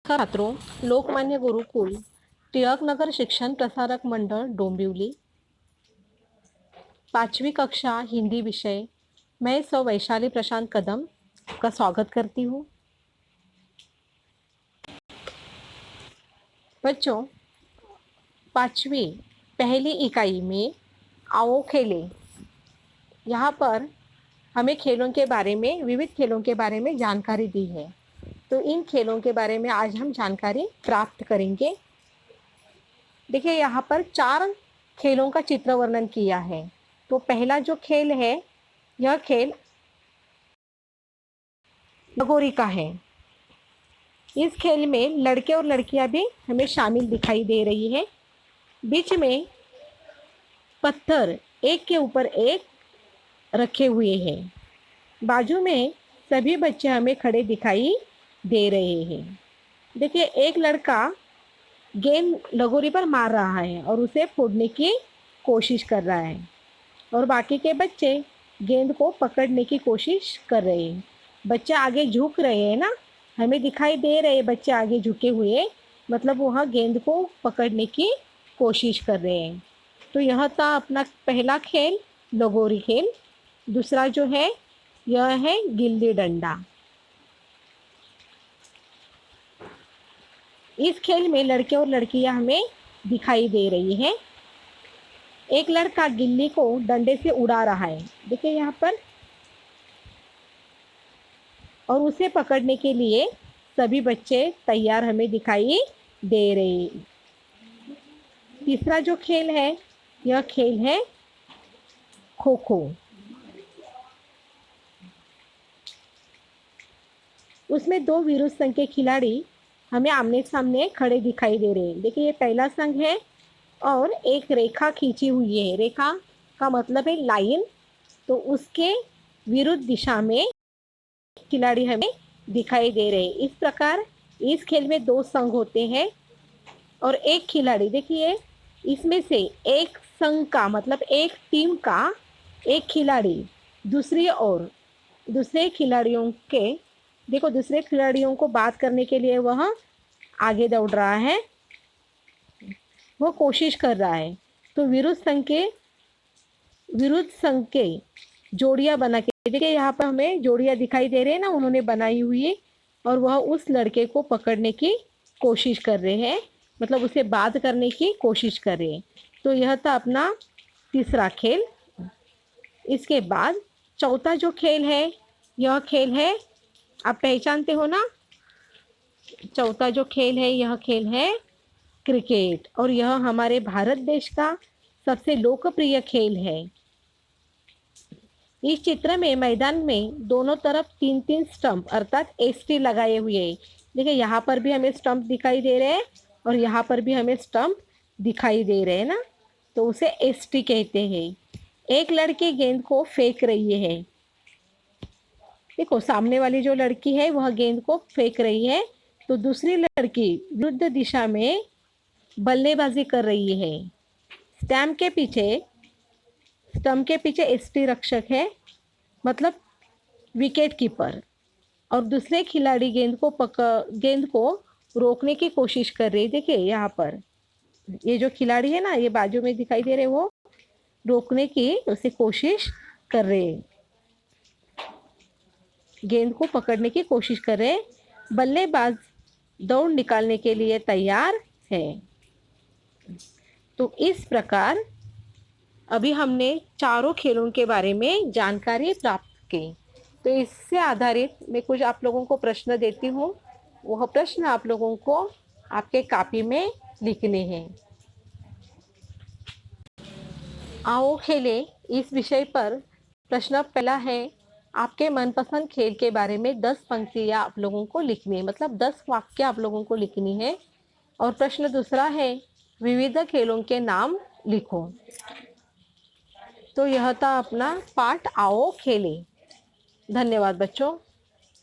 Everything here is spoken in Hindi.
छात्रों, लोकमान्य गुरुकुल टिळक नगर शिक्षण प्रसारक मंडल डोंबिवली, 5वीं कक्षा हिंदी विषय। मैं सौ वैशाली प्रशांत कदम का स्वागत करती हूँ। बच्चों, 5वीं पहली इकाई में आओ खेलें, यहाँ पर हमें खेलों के बारे में, विविध खेलों के बारे में जानकारी दी है। तो इन खेलों के बारे में आज हम जानकारी प्राप्त करेंगे। देखिए, यहाँ पर 4 खेलों का चित्र वर्णन किया है। तो पहला जो खेल है, यह खेल लगोरी का है। इस खेल में लड़के और लड़कियां भी हमें शामिल दिखाई दे रही है। बीच में पत्थर एक के ऊपर एक रखे हुए हैं। बाजू में सभी बच्चे हमें खड़े दिखाई दे रहे हैं। देखिए, एक लड़का गेंद लगोरी पर मार रहा है और उसे फोड़ने की कोशिश कर रहा है, और बाकी के बच्चे गेंद को पकड़ने की कोशिश कर रहे हैं। बच्चे आगे झुक रहे हैं ना, हमें दिखाई दे रहे हैं बच्चे आगे झुके हुए, मतलब वह गेंद को पकड़ने की कोशिश कर रहे हैं। तो यह था अपना पहला खेल, लगोरी खेल। दूसरा जो है, यह है गिल्ली डंडा। इस खेल में लड़के और लड़कियां हमें दिखाई दे रही हैं। एक लड़का गिल्ली को डंडे से उड़ा रहा है, देखिए यहाँ पर, और उसे पकड़ने के लिए सभी बच्चे तैयार हमें दिखाई दे रहे हैं। तीसरा जो खेल है, यह खेल है खो खो। उसमें 2 विरुद्ध संघ के खिलाड़ी हमें आमने सामने खड़े दिखाई दे रहे हैं। देखिए, ये पहला संघ है और एक रेखा खींची हुई है। रेखा का मतलब है लाइन। तो उसके विरुद्ध दिशा में खिलाड़ी हमें दिखाई दे रहे हैं। इस प्रकार इस खेल में 2 संघ होते हैं और एक खिलाड़ी। देखिए, इसमें से एक संघ का मतलब एक टीम का एक खिलाड़ी दूसरी ओर दूसरे खिलाड़ियों के, देखो, दूसरे खिलाड़ियों को बात करने के लिए वह आगे दौड़ रहा है, वो कोशिश कर रहा है। तो विरुद्ध संघ के जोड़ियां बना के, देखिए यहाँ पर हमें जोड़ियां दिखाई दे रहे हैं ना, उन्होंने बनाई हुई है, और वह उस लड़के को पकड़ने की कोशिश कर रहे हैं, मतलब उसे बात करने की कोशिश कर रहे हैं। तो यह था अपना तीसरा खेल। इसके बाद चौथा जो खेल है, यह खेल है, आप पहचानते हो ना, चौथा जो खेल है, यह खेल है क्रिकेट, और यह हमारे भारत देश का सबसे लोकप्रिय खेल है। इस चित्र में मैदान में दोनों तरफ 3-3 स्टंप अर्थात एसटी लगाए हुए हैं। देखिए, यहाँ पर भी हमें स्टंप दिखाई दे रहे हैं और यहाँ पर भी हमें स्टंप दिखाई दे रहे हैं ना, तो उसे एसटी कहते हैं। एक लड़की गेंद को फेंक रही है। देखो, सामने वाली जो लड़की है वह गेंद को फेंक रही है, तो दूसरी लड़की विरुद्ध दिशा में बल्लेबाजी कर रही है। स्टंप के पीछे एसटी रक्षक है, मतलब विकेट कीपर, और दूसरे खिलाड़ी गेंद को रोकने की कोशिश कर रही है। देखिए यहाँ पर ये जो खिलाड़ी है ना, ये बाजू में दिखाई दे रहे, वो रोकने की उसे कोशिश कर रहे हैं, गेंद को पकड़ने की कोशिश कर रहे हैं। बल्लेबाज दौड़ निकालने के लिए तैयार है। तो इस प्रकार अभी हमने चारों खेलों के बारे में जानकारी प्राप्त की। तो इससे आधारित मैं कुछ आप लोगों को प्रश्न देती हूँ। वह प्रश्न आप लोगों को आपके कॉपी में लिखने हैं। आओ खेले इस विषय पर प्रश्न पहला है, आपके मनपसंद खेल के बारे में 10 पंक्तियाँ आप लोगों को लिखनी है, मतलब 10 वाक्य आप लोगों को लिखनी है। और प्रश्न दूसरा है, विविध खेलों के नाम लिखो। तो यह था अपना पाठ आओ खेलें। धन्यवाद बच्चों।